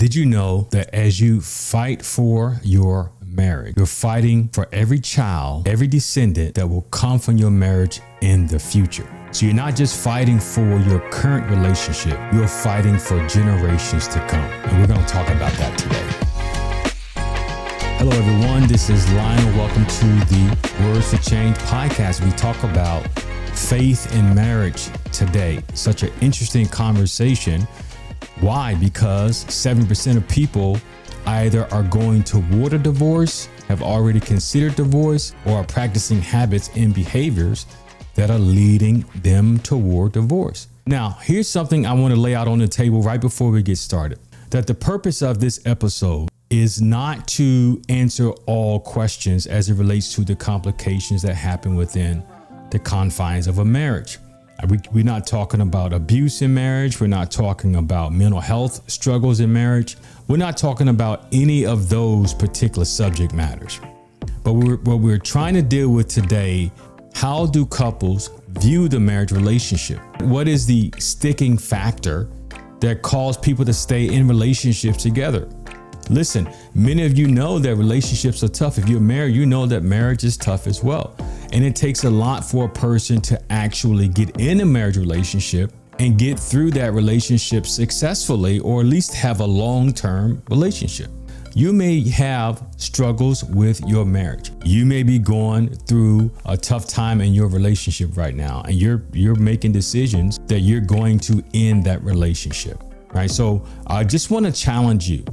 Did you know that as you fight for your marriage, you're fighting for every child, every descendant that will come from your marriage in the future? So you're not just fighting for your current relationship, you're fighting for generations to come. And we're going to talk about that today. Hello, everyone. This is Lionel. Welcome to the Words for Change podcast. We talk about faith in marriage today. Such an interesting conversation. Why? Because 7% of people either are going toward a divorce, have already considered divorce, or are practicing habits and behaviors that are leading them toward divorce. Now, here's something I want to lay out on the table right before we get started. That the purpose of this episode is not to answer all questions as it relates to the complications that happen within the confines of a marriage. We're not talking about abuse in marriage. We're not talking about mental health struggles in marriage. We're not talking about any of those particular subject matters. But what we're trying to deal with today, how do couples view the marriage relationship? What is the sticking factor that calls people to stay in relationships together? Listen, many of you know that relationships are tough. If you're married, you know that marriage is tough as well. And it takes a lot for a person to actually get in a marriage relationship and get through that relationship successfully, or at least have a long-term relationship. You may have struggles with your marriage. You may be going through a tough time in your relationship right now, and you're making decisions that you're going to end that relationship, right? So I just want to challenge you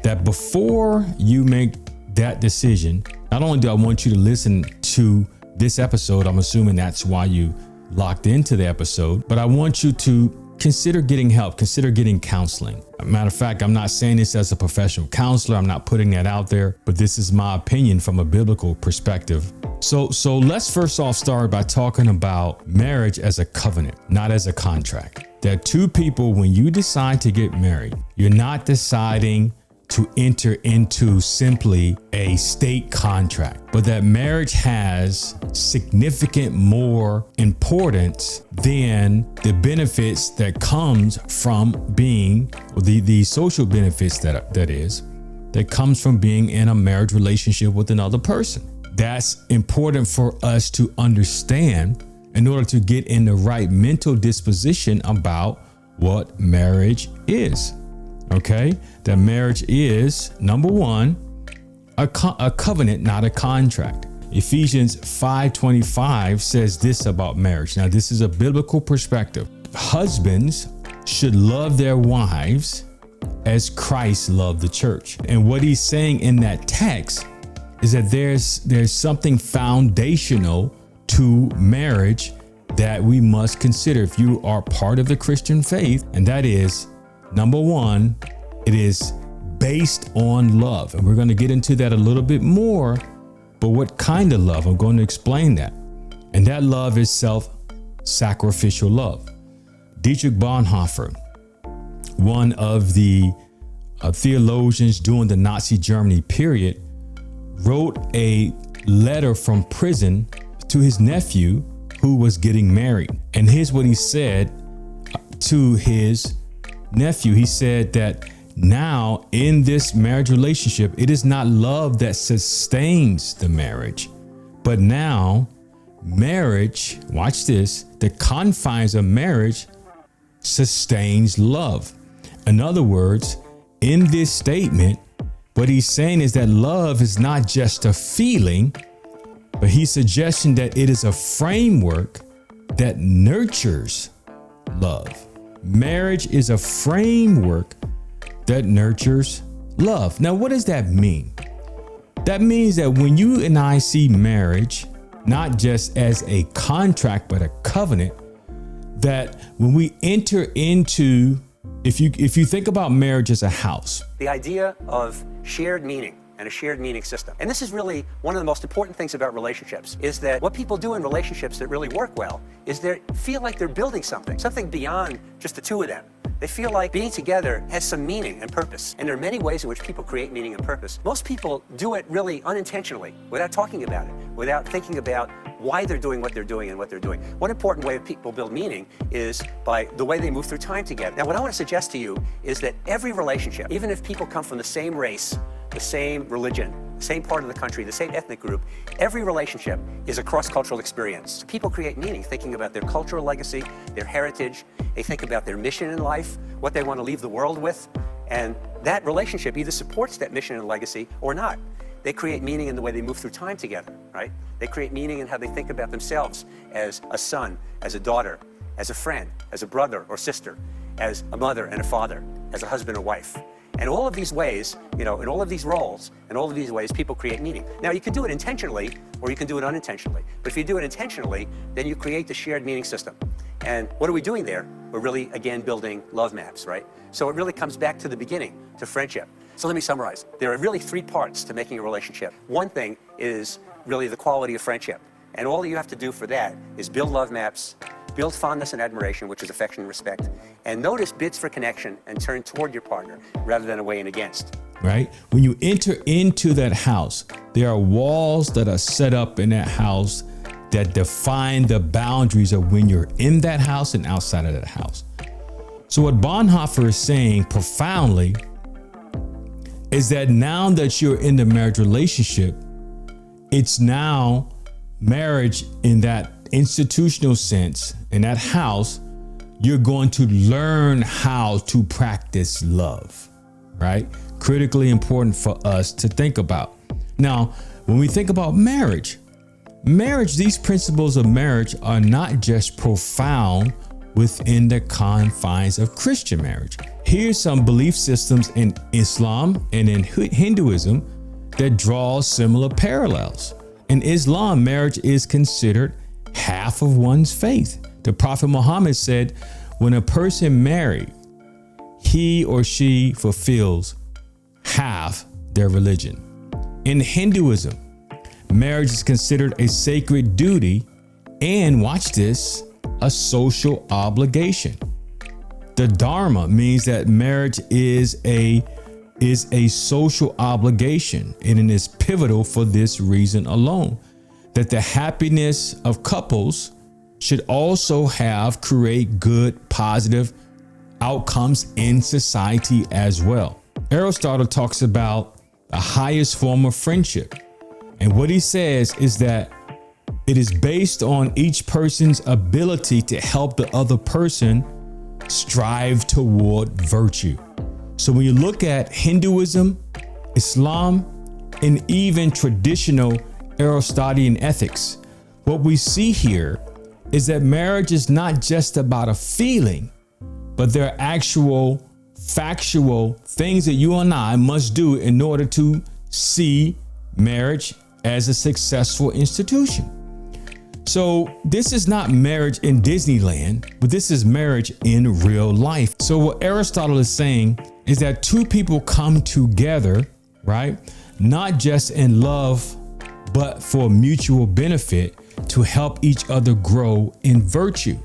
that before you make that decision, not only do I want you to listen to this episode, I'm assuming that's why you locked into the episode, but I want you to consider getting help, consider getting counseling. Matter of fact, I'm not saying this as a professional counselor. I'm not putting that out there, but this is my opinion from a biblical perspective. So let's first off start by talking about marriage as a covenant, not as a contract. There are two people, when you decide to get married, you're not deciding to enter into simply a state contract, but that marriage has significant more importance than the benefits that comes from being the social benefits that comes from being in a marriage relationship with another person. That's important for us to understand in order to get in the right mental disposition about what marriage is. Okay, that marriage is, number one, a covenant, not a contract. Ephesians 5:25 says this about marriage. Now, this is a biblical perspective. Husbands should love their wives as Christ loved the church. And what he's saying in that text is that there's something foundational to marriage that we must consider if you are part of the Christian faith, and that is, number one, it is based on love. And we're going to get into that a little bit more, but what kind of love? I'm going to explain that. And that love is self-sacrificial love. Dietrich Bonhoeffer, one of the theologians during the Nazi Germany period, wrote a letter from prison to his nephew who was getting married. And here's what he said to his nephew. He said that now in this marriage relationship, it is not love that sustains the marriage, but now marriage, watch this, the confines of marriage sustains love. In other words, in this statement, what he's saying is that love is not just a feeling, but he's suggesting that it is a framework that nurtures love. Marriage is a framework that nurtures love. Now, what does that mean? That means that when you and I see marriage, not just as a contract, but a covenant, that when we enter into, if you think about marriage as a house, the idea of shared meaning and a shared meaning system. And this is really one of the most important things about relationships, is that what people do in relationships that really work well is they feel like they're building something beyond just the two of them. They feel like being together has some meaning and purpose. And there are many ways in which people create meaning and purpose. Most people do it really unintentionally, without talking about it, without thinking about why they're doing what they're doing and what they're doing. One important way people build meaning is by the way they move through time together. Now, what I want to suggest to you is that every relationship, even if people come from the same race, the same religion, the same part of the country, the same ethnic group, every relationship is a cross-cultural experience. People create meaning thinking about their cultural legacy, their heritage. They think about their mission in life, what they want to leave the world with, and that relationship either supports that mission and legacy or not. They create meaning in the way they move through time together, right? They create meaning in how they think about themselves as a son, as a daughter, as a friend, as a brother or sister, as a mother and a father, as a husband or wife. And all of these ways, in all of these roles, and all of these ways, people create meaning. Now, you can do it intentionally, or you can do it unintentionally. But if you do it intentionally, then you create the shared meaning system. And what are we doing there? We're really, again, building love maps, right? So it really comes back to the beginning, to friendship. So let me summarize. There are really three parts to making a relationship. One thing is really the quality of friendship. And all you have to do for that is build love maps, build fondness and admiration, which is affection and respect, and notice bids for connection and turn toward your partner rather than away and against. Right? When you enter into that house, there are walls that are set up in that house that define the boundaries of when you're in that house and outside of that house. So what Bonhoeffer is saying profoundly is that now that you're in the marriage relationship, it's now marriage in that institutional sense. In that house, you're going to learn how to practice love, right? Critically important for us to think about. Now, when we think about marriage, these principles of marriage are not just profound within the confines of Christian marriage. Here's some belief systems in Islam and in Hinduism that draw similar parallels. In Islam, marriage is considered half of one's faith. The Prophet Muhammad said, when a person married, he or she fulfills half their religion. In Hinduism, marriage is considered a sacred duty and, watch this, a social obligation. The Dharma means that marriage is a social obligation, and it is pivotal for this reason alone, that the happiness of couples should also create good, positive outcomes in society as well. Aristotle talks about the highest form of friendship. And what he says is that it is based on each person's ability to help the other person strive toward virtue. So when you look at Hinduism, Islam, and even traditional Aristotelian ethics, what we see here is that marriage is not just about a feeling, but there are actual factual things that you and I must do in order to see marriage as a successful institution. So this is not marriage in Disneyland, but this is marriage in real life. So what Aristotle is saying is that two people come together, right? Not just in love, but for mutual benefit to help each other grow in virtue,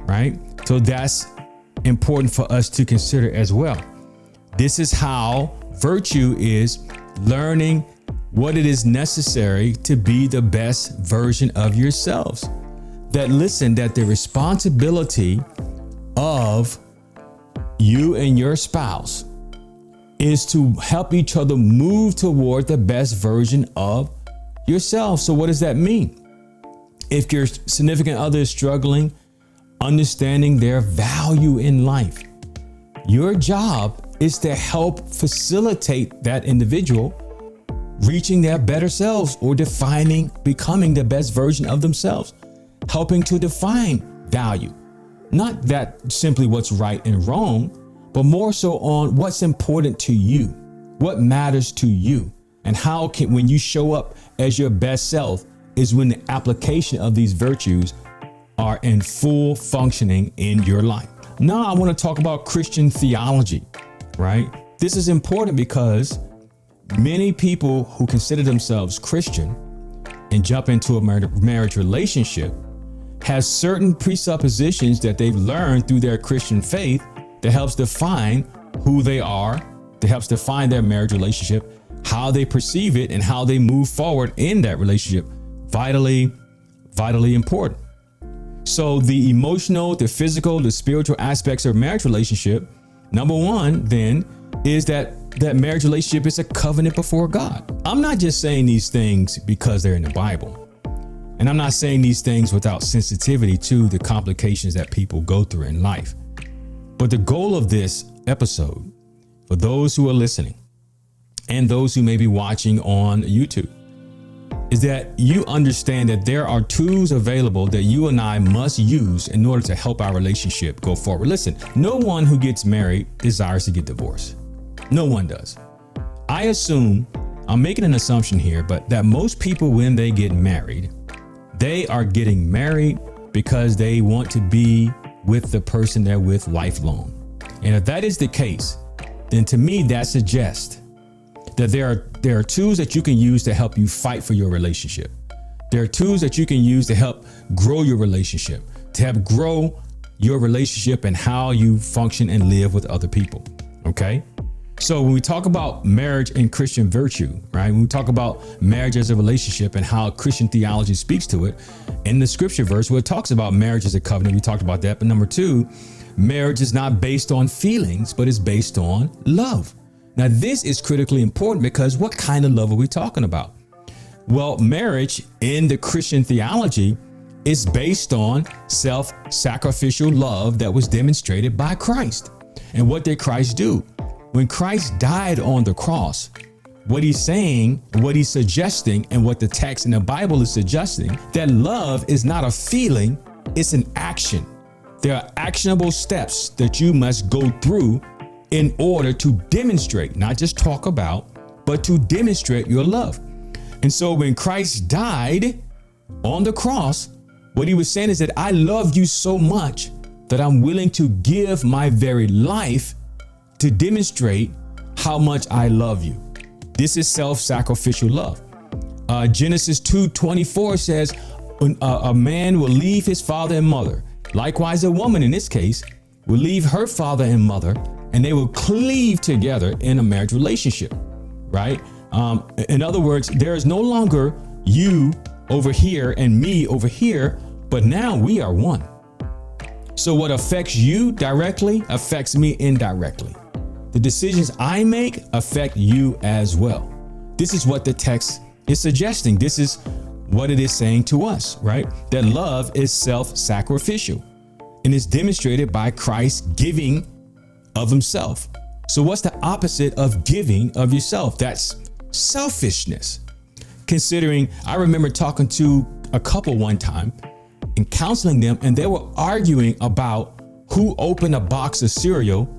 right? So that's important for us to consider as well. This is how virtue is learning what it is necessary to be the best version of yourselves. That the responsibility of you and your spouse is to help each other move toward the best version of yourself. So what does that mean? If your significant other is struggling, understanding their value in life, your job is to help facilitate that individual reaching their better selves or becoming the best version of themselves, helping to define value. Not that simply what's right and wrong, but more so on what's important to you, what matters to you, and when you show up as your best self is when the application of these virtues are in full functioning in your life. Now I want to talk about Christian theology, right? This is important because many people who consider themselves Christian and jump into a marriage relationship has certain presuppositions that they've learned through their Christian faith that helps define who they are, that helps define their marriage relationship, how they perceive it, and how they move forward in that relationship. Vitally important. So the emotional, the physical, the spiritual aspects of marriage relationship, number one, then, is that marriage relationship is a covenant before God. I'm not just saying these things because they're in the Bible. And I'm not saying these things without sensitivity to the complications that people go through in life. But the goal of this episode, for those who are listening and those who may be watching on YouTube, is that you understand that there are tools available that you and I must use in order to help our relationship go forward. Listen, no one who gets married desires to get divorced. No one does. I assume, I'm making an assumption here, but that most people, when they get married, they are getting married because they want to be with the person they're with lifelong. And if that is the case, then to me, that suggests that there are tools that you can use to help you fight for your relationship. There are tools that you can use to help grow your relationship, to help grow your relationship and how you function and live with other people. Okay? So when we talk about marriage and Christian virtue, right? When we talk about marriage as a relationship and how Christian theology speaks to it, in the scripture verse where it talks about marriage as a covenant, we talked about that. But number two, marriage is not based on feelings, but it's based on love. Now, this is critically important because what kind of love are we talking about? Well, marriage in the Christian theology is based on self-sacrificial love that was demonstrated by Christ. And what did Christ do? When Christ died on the cross, what he's saying, what he's suggesting, and what the text in the Bible is suggesting, that love is not a feeling, it's an action. There are actionable steps that you must go through in order to demonstrate, not just talk about, but to demonstrate your love. And so when Christ died on the cross, what he was saying is that I love you so much that I'm willing to give my very life to demonstrate how much I love you. This is self-sacrificial love. Genesis 2:24 says, a man will leave his father and mother. Likewise, a woman in this case will leave her father and mother, and they will cleave together in a marriage relationship, right? In other words, there is no longer you over here and me over here, but now we are one. So what affects you directly affects me indirectly. The decisions I make affect you as well. This is what the text is suggesting. This is what it is saying to us, right? That love is self-sacrificial and is demonstrated by Christ giving of himself. So what's the opposite of giving of yourself? That's selfishness. Considering, I remember talking to a couple one time and counseling them, and they were arguing about who opened a box of cereal.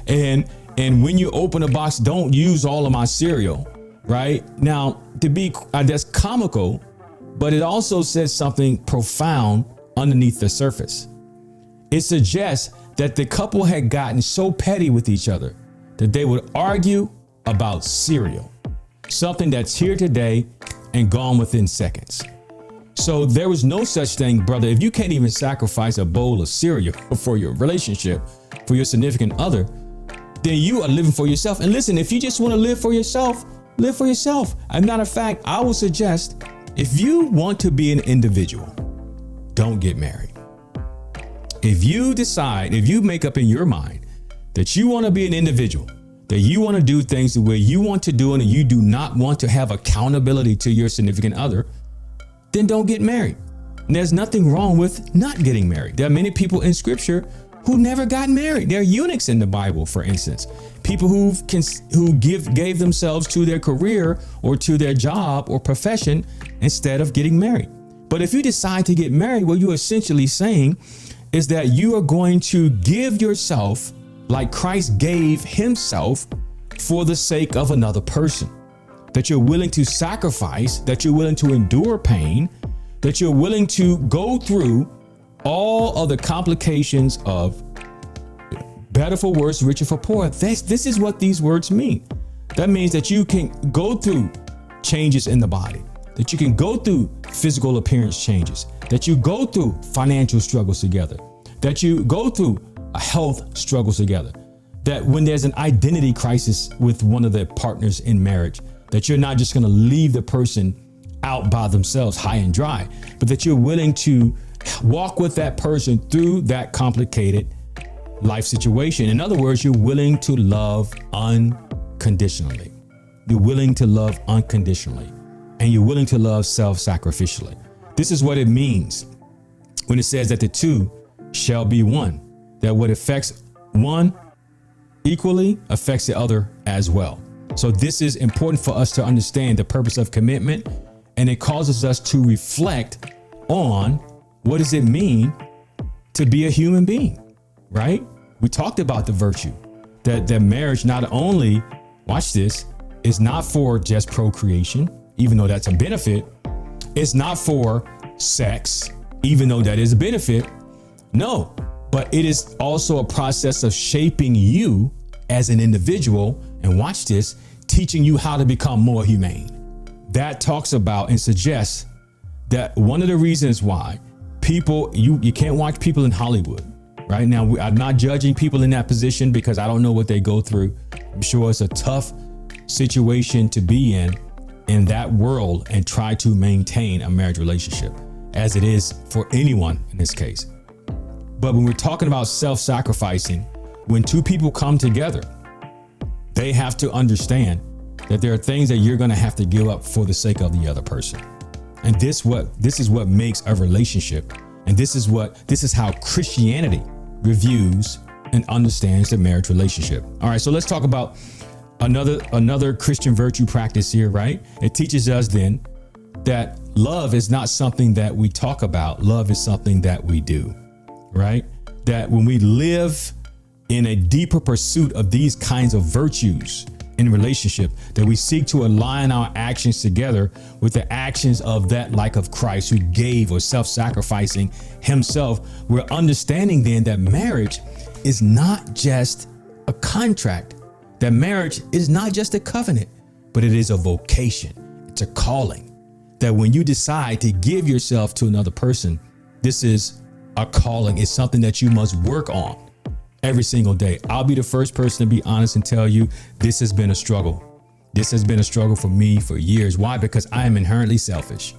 and when you open a box, don't use all of my cereal, right? Now, to be, that's comical, but it also says something profound underneath the surface. It suggests that the couple had gotten so petty with each other that they would argue about cereal, something that's here today and gone within seconds. So there was no such thing, brother. If you can't even sacrifice a bowl of cereal for your relationship, for your significant other, then you are living for yourself. And listen, if you just want to live for yourself, live for yourself. As a matter of fact, I will suggest, if you want to be an individual, don't get married. If you decide, if you make up in your mind that you want to be an individual, that you want to do things the way you want to do it, and you do not want to have accountability to your significant other, then don't get married. And there's nothing wrong with not getting married. There are many people in scripture who never got married. There are eunuchs in the Bible, for instance, people who gave themselves to their career or to their job or profession instead of getting married. But if you decide to get married, what you're essentially saying is that you are going to give yourself like Christ gave himself for the sake of another person, that you're willing to sacrifice, that you're willing to endure pain, that you're willing to go through all of the complications of better for worse, richer for poor. This is what these words mean. That means that you can go through changes in the body, that you can go through physical appearance changes, that you go through financial struggles together, that you go through health struggles together. That when there's an identity crisis with one of the partners in marriage, that you're not just going to leave the person out by themselves high and dry, but that you're willing to walk with that person through that complicated life situation. In other words, you're willing to love unconditionally. You're willing to love unconditionally, and you're willing to love self-sacrificially. This is what it means when it says that the two shall be one, that what affects one equally affects the other as well. So this is important for us to understand the purpose of commitment, and it causes us to reflect on what does it mean to be a human being, right? We talked about the virtue that marriage not only, watch this, is not for just procreation, even though that's a benefit. It's not for sex, even though that is a benefit. No, but it is also a process of shaping you as an individual, and watch this, teaching you how to become more humane. That talks about and suggests that one of the reasons why people, you can't watch people in Hollywood right now. I'm not judging people in that position because I don't know what they go through. I'm sure it's a tough situation to be in that world and try to maintain a marriage relationship, as it is for anyone in this case. But when we're talking about self-sacrificing, when two people come together, they have to understand that there are things that you're going to have to give up for the sake of the other person. And this is what makes a relationship. And this is how Christianity reviews and understands the marriage relationship. All right, so let's talk about another Christian virtue practice here, right? It teaches us then that love is not something that we talk about. Love is something that we do, right? That when we live in a deeper pursuit of these kinds of virtues in relationship, that we seek to align our actions together with the actions of that like of Christ, who gave or self-sacrificing himself. We're understanding then that marriage is not just a contract, that marriage is not just a covenant, but it is a vocation. It's a calling. That when you decide to give yourself to another person, this is a calling. It's something that you must work on every single day. I'll be the first person to be honest and tell you this has been a struggle. This has been a struggle for me for years. Why? Because I am inherently selfish.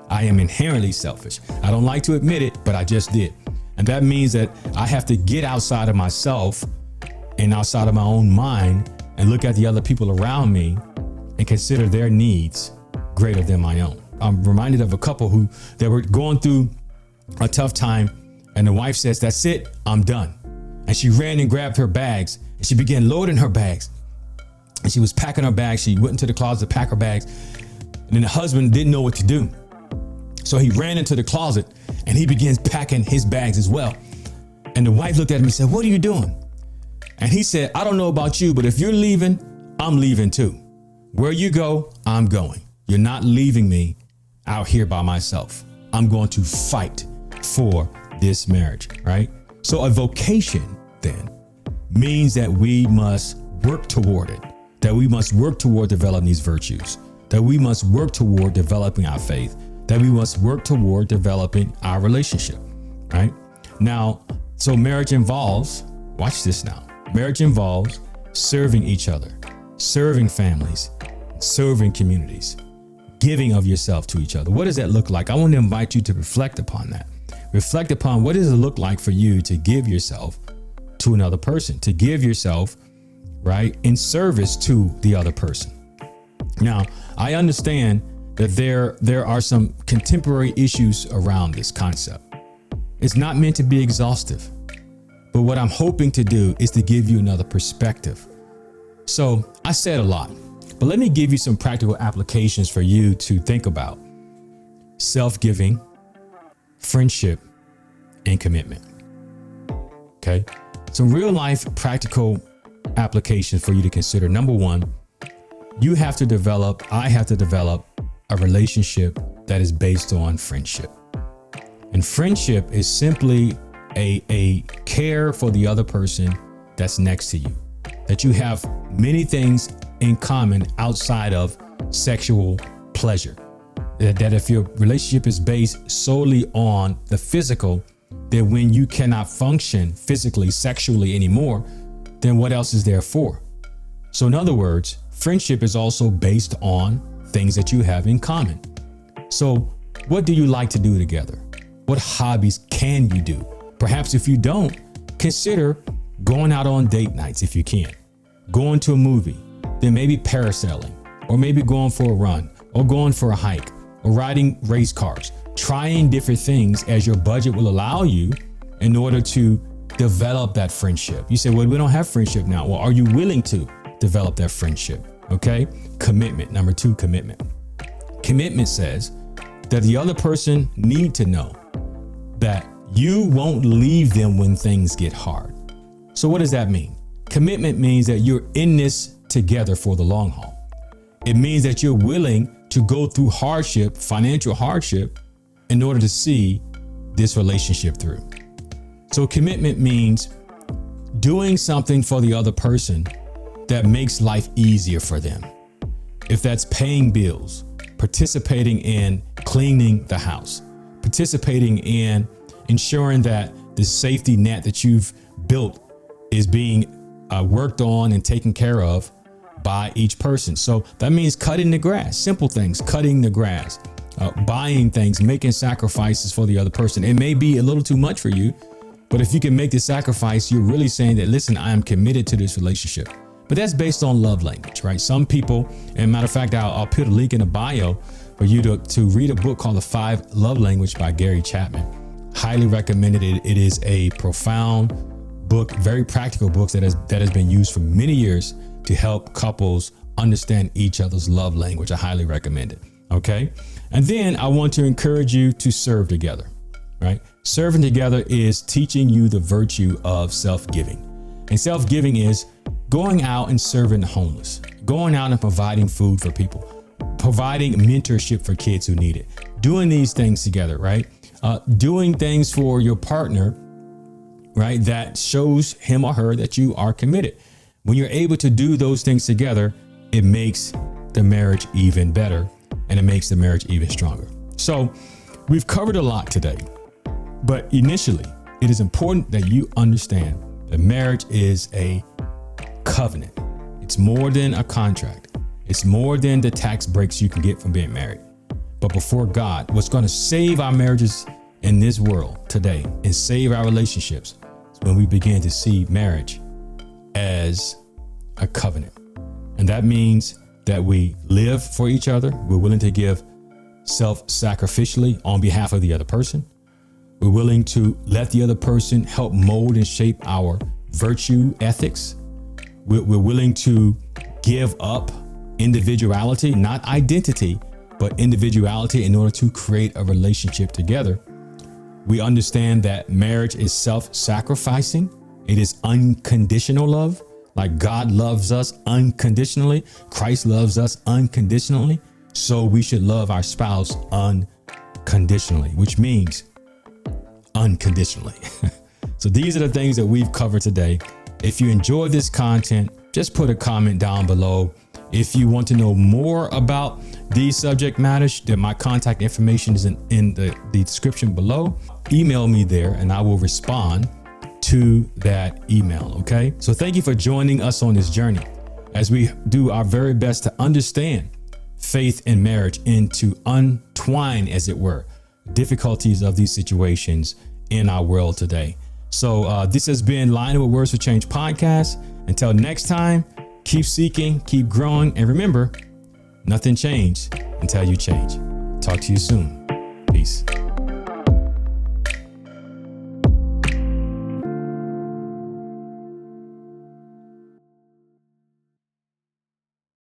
I am inherently selfish. I don't like to admit it, but I just did. And that means that I have to get outside of myself and outside of my own mind and look at the other people around me and consider their needs greater than my own. I'm reminded of a couple that were going through a tough time, and the wife says, "That's it, I'm done." And she ran and grabbed her bags and she began loading her bags. And she was packing her bags. She went into the closet to pack her bags. And then the husband didn't know what to do. So he ran into the closet and he begins packing his bags as well. And the wife looked at him and said, "What are you doing?" And he said, "I don't know about you, but if you're leaving, I'm leaving too. Where you go, I'm going. You're not leaving me out here by myself. I'm going to fight for this marriage," right? So a vocation then means that we must work toward it, that we must work toward developing these virtues, that we must work toward developing our faith, that we must work toward developing our relationship, right? Now, so marriage involves, watch this now, marriage involves serving each other, serving families, serving communities, giving of yourself to each other. What does that look like? I want to invite you to reflect upon that. Reflect upon what does it look like for you to give yourself to another person, to give yourself, right, in service to the other person. Now, I understand that there are some contemporary issues around this concept. It's not meant to be exhaustive, but what I'm hoping to do is to give you another perspective. So I said a lot, but let me give you some practical applications for you to think about: self-giving, friendship, and commitment. Okay. Some real life practical applications for you to consider. Number one, I have to develop a relationship that is based on friendship. And friendship is simply a care for the other person that's next to you, that you have many things in common outside of sexual pleasure. That if your relationship is based solely on the physical, then when you cannot function physically, sexually anymore, then what else is there for? So in other words, friendship is also based on things that you have in common. So what do you like to do together? What hobbies can you do? Perhaps if you don't, consider going out on date nights if you can, going to a movie, then maybe parasailing, or maybe going for a run, or going for a hike, or riding race cars, trying different things as your budget will allow you in order to develop that friendship. You say, well, we don't have friendship now. Well, are you willing to develop that friendship? Okay. Commitment. Number 2, commitment. Commitment says that the other person need to know that you won't leave them when things get hard. So what does that mean? Commitment means that you're in this together for the long haul. It means that you're willing to go through hardship, financial hardship, in order to see this relationship through. So commitment means doing something for the other person that makes life easier for them. If that's paying bills, participating in cleaning the house, participating in ensuring that the safety net that you've built is being worked on and taken care of by each person. So that means cutting the grass, simple things, cutting the grass, buying things, making sacrifices for the other person. It may be a little too much for you, but if you can make the sacrifice, you're really saying that, listen, I am committed to this relationship. But that's based on love language, right? Some people, and matter of fact, I'll put a link in the bio for you to read a book called The 5 Love Language by Gary Chapman. Highly recommended. It is a profound book, very practical book that has been used for many years to help couples understand each other's love language. I highly recommend it. Okay. And then I want to encourage you to serve together, right? Serving together is teaching you the virtue of self-giving. And self-giving is going out and serving the homeless, going out and providing food for people, providing mentorship for kids who need it, doing these things together, right? Doing things for your partner, right? That shows him or her that you are committed. When you're able to do those things together, it makes the marriage even better and it makes the marriage even stronger. So we've covered a lot today, but initially it is important that you understand that marriage is a covenant. It's more than a contract. It's more than the tax breaks you can get from being married. But before God, what's going to save our marriages in this world today and save our relationships is when we begin to see marriage as a covenant. And that means that we live for each other. We're willing to give self-sacrificially on behalf of the other person. We're willing to let the other person help mold and shape our virtue ethics. We're willing to give up individuality, not identity, but individuality in order to create a relationship together. We understand that marriage is self-sacrificing. It is unconditional love. Like God loves us unconditionally. Christ loves us unconditionally. So we should love our spouse unconditionally, which means unconditionally. So these are the things that we've covered today. If you enjoyed this content, just put a comment down below. If you want to know more about these subject matters, then my contact information is in the description below. Email me there and I will respond to that email. Okay. So thank you for joining us on this journey as we do our very best to understand faith and marriage and to untwine, as it were, difficulties of these situations in our world today. So this has been Line with Words for Change podcast. Until next time, keep seeking, keep growing, and remember, nothing changed until you change. Talk to you soon. Peace.